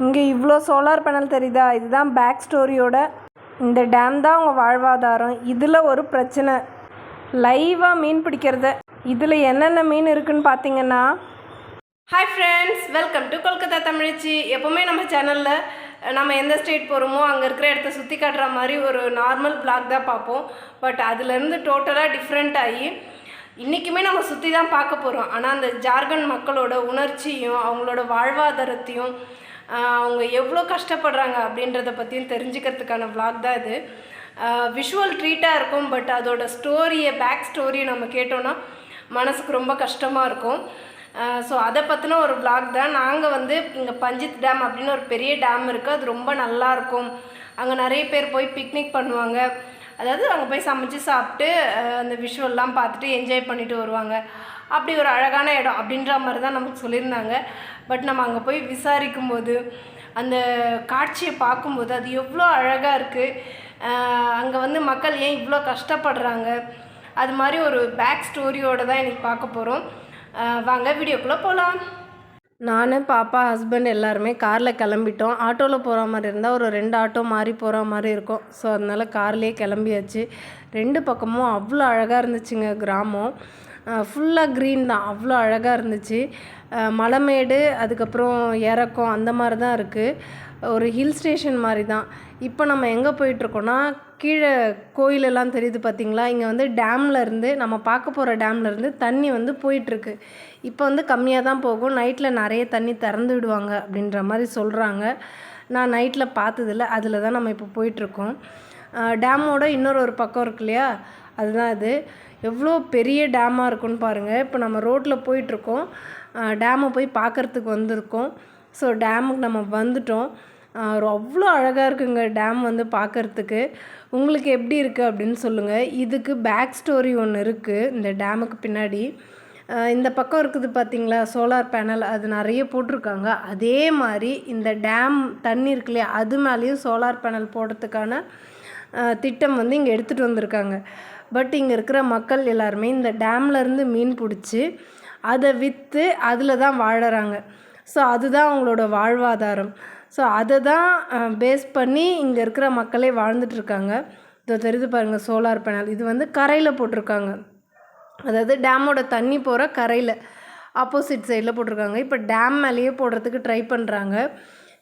இங்கே இவ்வளோ solar panel தெரியுதா? இதுதான் பேக் ஸ்டோரியோட. இந்த டேம் தான் அவங்க வாழ்வாதாரம். இதில் ஒரு பிரச்சனை, லைவாக மீன் பிடிக்கிறத. இதில் என்னென்ன மீன் இருக்குதுன்னு பார்த்தீங்கன்னா, hi friends, welcome to Kolkata தமிழச்சி. எப்போவுமே நம்ம சேனலில் நம்ம எந்த ஸ்டேட் போகிறோமோ அங்கே இருக்கிற இடத்த சுற்றி காட்டுற மாதிரி ஒரு நார்மல் பிளாக் தான் பார்ப்போம். பட் அதுலேருந்து டோட்டலாக டிஃப்ரெண்ட் ஆகி இன்றைக்குமே நம்ம சுற்றி தான் பார்க்க போகிறோம். ஆனால் அந்த ஜார்க்கண்ட் மக்களோட உணர்ச்சியும் அவங்களோட வாழ்வாதாரத்தையும் அவங்க எவ்வளோ கஷ்டப்படுறாங்க அப்படின்றத பற்றியும் தெரிஞ்சுக்கிறதுக்கான விளாக் தான் இது. விஷுவல் ட்ரீட்டாக இருக்கும், பட் அதோட ஸ்டோரியை, பேக் ஸ்டோரியை நம்ம கேட்டோன்னா மனசுக்கு ரொம்ப கஷ்டமாக இருக்கும். ஸோ அதை பற்றின ஒரு விளாக் தான். நாங்கள் இங்கே பஞ்சித் டேம் அப்படின்னு ஒரு பெரிய டேம் இருக்குது. அது ரொம்ப நல்லாயிருக்கும். அங்கே நிறைய பேர் போய் பிக்னிக் பண்ணுவாங்க. அதாவது அங்கே போய் சமைச்சு சாப்பிட்டு அந்த விஷுவல்லாம் பார்த்துட்டு என்ஜாய் பண்ணிட்டு வருவாங்க. அப்படி ஒரு அழகான இடம் அப்படின்ற மாதிரி தான் நமக்கு சொல்லியிருந்தாங்க. பட் நம்ம அங்கே போய் விசாரிக்கும்போது அந்த காட்சியை பார்க்கும்போது அது எவ்வளோ அழகாக இருக்குது. அங்கே மக்கள் ஏன் இவ்வளோ கஷ்டப்படுறாங்க, அது மாதிரி ஒரு பேக் ஸ்டோரியோடு தான் இன்றைக்கி பார்க்க போகிறோம். வாங்க வீடியோக்குள்ளே போகலாம். நான், பாப்பா, ஹஸ்பண்ட் எல்லாருமே காரில் கிளம்பிட்டோம். ஆட்டோவில் போகிற மாதிரி இருந்தால் ஒரு 2 ஆட்டோ மாறி போகிற மாதிரி இருக்கும். ஸோ அதனால் கார்லேயே கிளம்பியாச்சு. 2 பக்கமும் அவ்வளோ அழகாக இருந்துச்சுங்க. கிராமம் ஃபுல்லாக க்ரீன் தான், அவ்வளோ அழகாக இருந்துச்சு. மலைமேடு, அதுக்கப்புறம் இறக்கம், அந்த மாதிரி தான் இருக்குது. ஒரு ஹில் ஸ்டேஷன் மாதிரி தான். இப்போ நம்ம எங்கே போயிட்டுருக்கோன்னா, கீழே கோயிலெல்லாம் தெரியுது பார்த்திங்களா? இங்கே டேம்லேருந்து, நம்ம பார்க்க போகிற டேம்லேருந்து தண்ணி போயிட்டுருக்கு. இப்போ கம்மியாக தான் போகும். நைட்டில் நிறைய தண்ணி திறந்து விடுவாங்க அப்படின்ற மாதிரி சொல்கிறாங்க. நான் நைட்டில் பார்த்ததில்ல. அதில் தான் நம்ம இப்போ போயிட்டுருக்கோம். டேமோட இன்னொரு பக்கம் இருக்கு இல்லையா, அதுதான் இது. எவ்வளோ பெரிய டேமாக இருக்குன்னு பாருங்கள். இப்போ நம்ம ரோட்டில் போயிட்டுருக்கோம். டேமை போய் பார்க்குறதுக்கு வந்திருக்கோம். ஸோ டேமுக்கு நம்ம வந்துட்டோம். அவ்வளோ அழகாக இருக்குங்க டேம் பார்க்குறதுக்கு. உங்களுக்கு எப்படி இருக்குது அப்படின்னு சொல்லுங்கள். இதுக்கு பேக் ஸ்டோரி ஒன்று இருக்குது இந்த டேமுக்கு பின்னாடி. இந்த பக்கம் இருக்குது பார்த்திங்களா சோலார் பேனல், அது நிறைய போட்டிருக்காங்க. அதே மாதிரி இந்த டேம் தண்ணி இருக்கு இல்லையா, அது மேலேயும் சோலார் பேனல் போடுறதுக்கான திட்டம் இங்கே எடுத்துகிட்டு வந்திருக்காங்க. பட் இங்கே இருக்கிற மக்கள் எல்லாருமே இந்த டேம்லேருந்து மீன் பிடிச்சி அதை விற்று அதில் தான் வாழறாங்க. ஸோ அதுதான் அவங்களோட வாழ்வாதாரம். ஸோ அதை தான் பேஸ் பண்ணி இங்கே இருக்கிற மக்களே வாழ்ந்துட்டுருக்காங்க. இதை தெரிந்து பாருங்கள், சோலார் பேனல். இது கரையில் போட்டிருக்காங்க. அதாவது டேமோட தண்ணி போகிற கரையில் ஆப்போசிட் சைடில் போட்டிருக்காங்க. இப்போ டேம் மேலேயே போடுறதுக்கு ட்ரை பண்ணுறாங்க.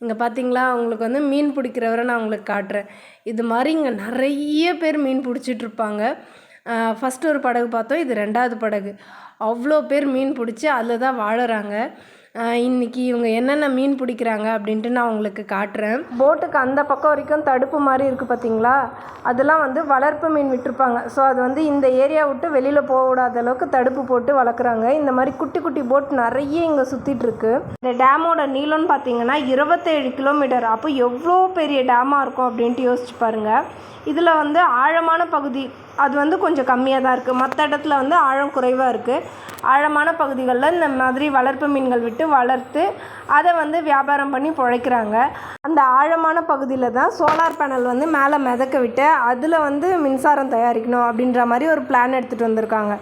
இங்கே பார்த்தீங்களா, அவங்களுக்கு மீன் பிடிக்கிறவரை நான் உங்களுக்கு காட்டுறேன். இது மாதிரி இங்கே நிறைய பேர் மீன் பிடிச்சிட்ருப்பாங்க. ஃபஸ்ட்டு ஒரு படகு பார்த்தோம், இது 2வது படகு. அவ்வளோ பேர் மீன் பிடிச்சி அதில் தான் வாழறாங்க. இன்றைக்கி இவங்க என்னென்ன மீன் பிடிக்கிறாங்க அப்படின்ட்டு நான் உங்களுக்கு காட்டுறேன். போட்டுக்கு அந்த பக்கம் வரைக்கும் தடுப்பு மாதிரி இருக்குது பார்த்தீங்களா, அதெல்லாம் வளர்ப்பு மீன் விட்டுருப்பாங்க. ஸோ அது இந்த ஏரியா விட்டு வெளியில் போக விடாத அளவுக்கு தடுப்பு போட்டு வளர்க்குறாங்க. இந்த மாதிரி குட்டி குட்டி போட் நிறைய இங்கே சுற்றிட்டுருக்கு. இந்த டேமோட நீளம்னு பார்த்தீங்கன்னா 27 கிலோமீட்டர். அப்போ எவ்வளோ பெரிய டேமாக இருக்கும் அப்படின்ட்டு யோசிச்சு பாருங்கள். இதில் ஆழமான பகுதி அது கொஞ்சம் கம்மியாக தான் இருக்குது. மற்ற இடத்துல ஆழம் குறைவாக இருக்குது. ஆழமான பகுதிகளில் இந்த மாதிரி வளர்ப்பு மீன்கள் விட்டு வளர்த்து அதை வியாபாரம் பண்ணி பிழைக்கிறாங்க. அந்த ஆழமான பகுதியில் தான் சோலார் பேனல் மேலே மிதக்க விட்டு அதில் மின்சாரம் தயாரிக்கணும் அப்படின்ற மாதிரி ஒரு பிளான் எடுத்துகிட்டு வந்திருக்காங்க.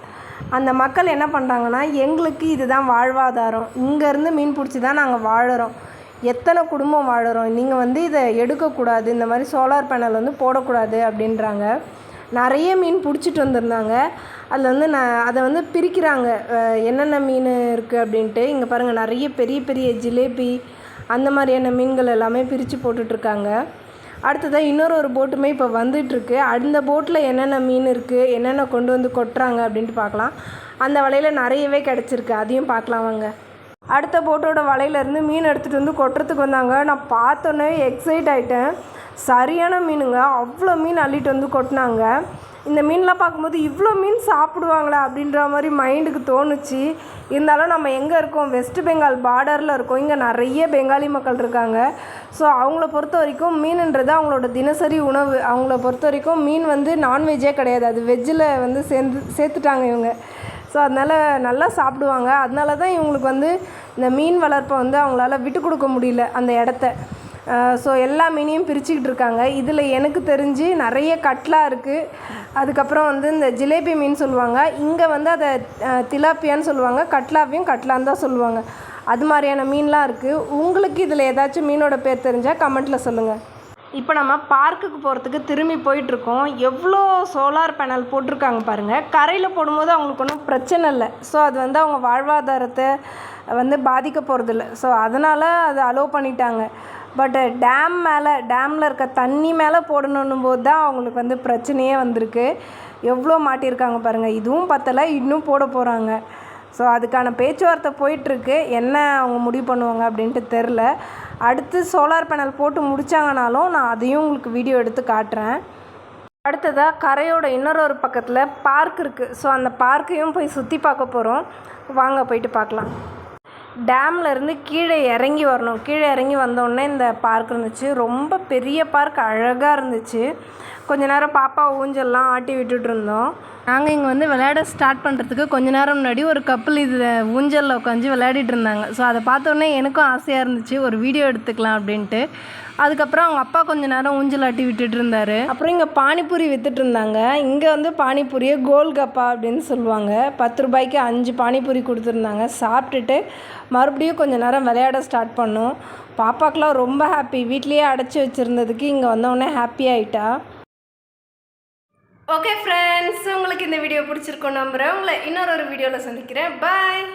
அந்த மக்கள் என்ன பண்ணுறாங்கன்னா, எங்களுக்கு இதுதான் வாழ்வாதாரம், இங்கேருந்து மீன் பிடிச்சி தான் நாங்கள் வாழறோம், எத்தனை குடும்பம் வாழறோம், நீங்கள் இதை எடுக்கக்கூடாது, இந்த மாதிரி சோலார் பேனல் போடக்கூடாது அப்படின்றாங்க. நிறைய மீன் பிடிச்சிட்டு வந்திருந்தாங்க. அதில் அதை பிரிக்கிறாங்க, என்னென்ன மீன் இருக்குது அப்படின்ட்டு. இங்கே பாருங்கள், நிறைய பெரிய பெரிய ஜிலேபி அந்த மாதிரியான மீன்கள் எல்லாமே பிரித்து போட்டுட்ருக்காங்க. அடுத்ததாக இன்னொரு போட்டுமே இப்போ வந்துட்டுருக்கு. அந்த போட்டில் என்னென்ன மீன் இருக்குது, என்னென்ன கொண்டு கொட்டுறாங்க அப்படின்ட்டு பார்க்கலாம். அந்த வலையில் நிறையவே கிடச்சிருக்கு, அதையும் பார்க்கலாம் வாங்க. அடுத்த போட்டோட வலையிலேருந்து மீன் எடுத்துகிட்டு கொட்டுறதுக்கு வந்தாங்க. நான் பார்த்தோன்னே எக்ஸைட் ஆகிட்டேன். சரியான மீனுங்க, அவ்வளோ மீன் அள்ளிட்டு கொட்டினாங்க. இந்த மீன்லாம் பார்க்கும்போது இவ்வளோ மீன் சாப்பிடுவாங்களா அப்படின்ற மாதிரி மைண்டுக்கு தோணுச்சு. இருந்தாலும் நம்ம எங்கே இருக்கோம், வெஸ்ட் பெங்கால் பார்டரில் இருக்கோம். இங்கே நிறைய பெங்காலி மக்கள் இருக்காங்க. ஸோ அவங்கள பொறுத்த வரைக்கும் மீனுன்றது அவங்களோட தினசரி உணவு. அவங்கள பொறுத்த வரைக்கும் மீன் நான்வெஜ்ஜே கிடையாது, அது வெஜ்ஜில் சேர்த்துட்டாங்க இவங்க. ஸோ அதனால் நல்லா சாப்பிடுவாங்க. அதனால தான் இவங்களுக்கு இந்த மீன் வளர்ப்பை அவங்களால விட்டு கொடுக்க முடியல அந்த இடத்த. ஸோ எல்லா மீனையும் பிரிச்சுக்கிட்டு இருக்காங்க. இதில் எனக்கு தெரிஞ்சு நிறைய கட்லா இருக்குது. அதுக்கப்புறம் இந்த ஜிலேபி மீன் சொல்லுவாங்க. இங்கே அதை திலாப்பியான்னு சொல்லுவாங்க. கட்லாவையும் கட்லான்னு தான் சொல்லுவாங்க. அது மாதிரியான மீன்லாம் இருக்குது. உங்களுக்கு இதில் ஏதாச்சும் மீனோட பேர் தெரிஞ்சால் கமெண்ட்டில் சொல்லுங்கள். இப்போ நம்ம பார்க்குக்கு போகிறதுக்கு திரும்பி போயிட்டுருக்கோம். எவ்வளோ சோலார் பேனல் போட்டிருக்காங்க பாருங்கள். கரையில் போடும்போது அவங்களுக்கு ஒன்றும் பிரச்சனை இல்லை. ஸோ அது வந்து அவங்க வாழ்வாதாரத்தை வந்து பாதிக்க போகிறதில்ல. ஸோ அதனால் அது அலோவ் பண்ணிட்டாங்க. பட் டேமில் இருக்க தண்ணி மேலே போடணும் போது தான் அவங்களுக்கு வந்து பிரச்சனையே வந்திருக்கு. எவ்வளோ மாட்டியிருக்காங்க பாருங்கள். இதுவும் பத்தலை, இன்னும் போட போகிறாங்க. ஸோ அதுக்கான பேச்சுவார்த்தை போயிட்டுருக்கு. என்ன அவங்க முடிவு பண்ணுவாங்க அப்படின்ட்டு தெரில. அடுத்து சோலார் பேனல் போட்டு முடித்தாங்கனாலும் நான் அதையும் உங்களுக்கு வீடியோ எடுத்து காட்டுறேன். அடுத்ததாக கரையோட இன்னொரு பக்கத்தில் பார்க் இருக்குது. ஸோ அந்த பார்க்கையும் போய் சுற்றி பார்க்க போகிறோம். வாங்க போயிட்டு பார்க்கலாம். டேம்லேருந்து கீழே இறங்கி வரணும். கீழே இறங்கி வந்தோடனே இந்த பார்க் இருந்துச்சு. ரொம்ப பெரிய பார்க், அழகாக இருந்துச்சு. கொஞ்ச நேரம் பாப்பா ஊஞ்சல்லாம் ஆட்டி விட்டுட்டு இருந்தோம். நாங்கள் இங்கே வந்து விளையாட ஸ்டார்ட் பண்ணுறதுக்கு கொஞ்ச நேரம் முன்னாடி ஒரு கப்பல் இதில் ஊஞ்சலில் உட்காந்து விளையாடிட்டு இருந்தாங்க. ஸோ அதை பார்த்தோன்னே எனக்கும் ஆசையாக இருந்துச்சு ஒரு வீடியோ எடுத்துக்கலாம் அப்படின்ட்டு. அதுக்கப்புறம் அவங்க அப்பா கொஞ்சம் நேரம் ஊஞ்சல் ஆட்டி விட்டுட்டு இருந்தார். அப்புறம் இங்கே பானிபூரி விற்றுட்டு இருந்தாங்க. இங்கே வந்து பானிபூரியை கோல்கப்பா அப்படின்னு சொல்லுவாங்க. 10 ரூபாய்க்கு 5 பானிபூரி கொடுத்துருந்தாங்க. சாப்பிட்டுட்டு மறுபடியும் கொஞ்சம் நேரம் விளையாட ஸ்டார்ட் பண்ணோம். பாப்பாக்கெலாம் ரொம்ப ஹாப்பி. வீட்லேயே அடைச்சி வச்சுருந்ததுக்கு இங்கே வந்தோடனே ஹாப்பி ஆகிட்டா. ஓகே ஃப்ரெண்ட்ஸ், உங்களுக்கு இந்த வீடியோ பிடிச்சிருக்கோன்னு நம்புகிறேன். உங்களை இன்னொரு வீடியோவில் சந்திக்கிறேன். பாய்.